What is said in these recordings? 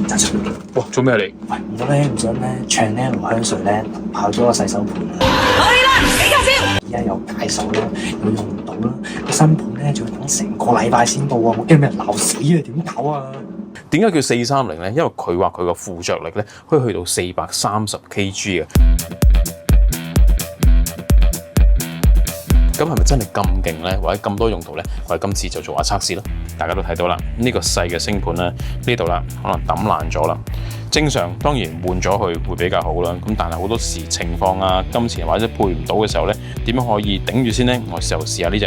得出。哇，做咩嚟？喂，我咧唔想咧長呢爐香水咧跑咗個洗手盤啊！可以啦，幾架燒？而家有解手啦，又用唔到啦，個新盤咧仲要等成個禮拜先到啊！我驚俾人鬧死啊！點搞啊？點解叫430咧？因為佢話佢個附着力咧可以去到430 kg 嘅。咁係咪真係咁勁咧？或者咁多用途咧？我哋今次就做下測試啦。大家都睇到啦，呢個細嘅星盤咧，呢度啦，可能抌爛咗啦。正常當然換咗佢會比較好啦。咁但係好多時情況啊、金錢或者配唔到嘅時候咧，點樣可以頂住先咧？我就試下呢隻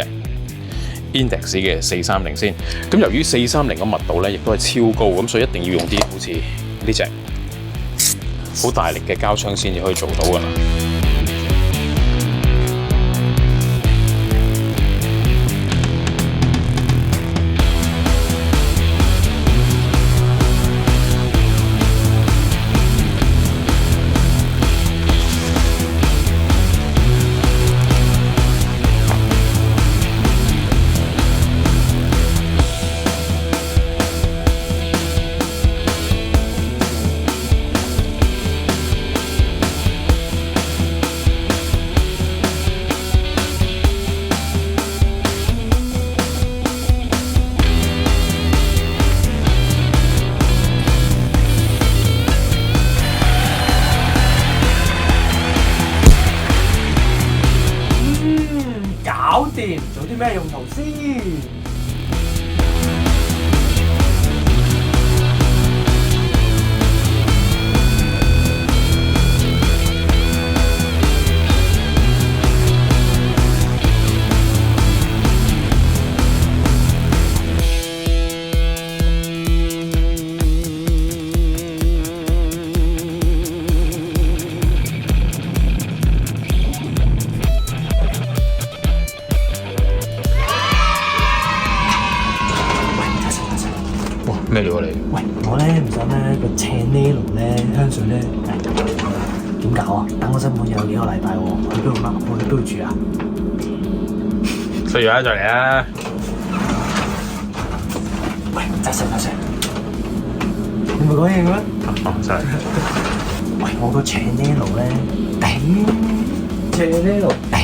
Index 嘅430先。咁由於430嘅密度咧，亦都係超高，咁所以一定要用啲好似呢隻好大力嘅膠槍先至可以做到㗎啦。搞掂，做啲咩用途先？哇，咩料啊你？喂，我咧唔想咧個青呢爐咧香水咧，點搞啊？等我新盤有幾個禮拜喎，去邊度乜？我去邊度住啊？需要啊，再嚟啊！喂，揸聲，你唔係講嘢嘅咩？哦，真係。喂，我個青呢爐咧頂，青呢爐頂。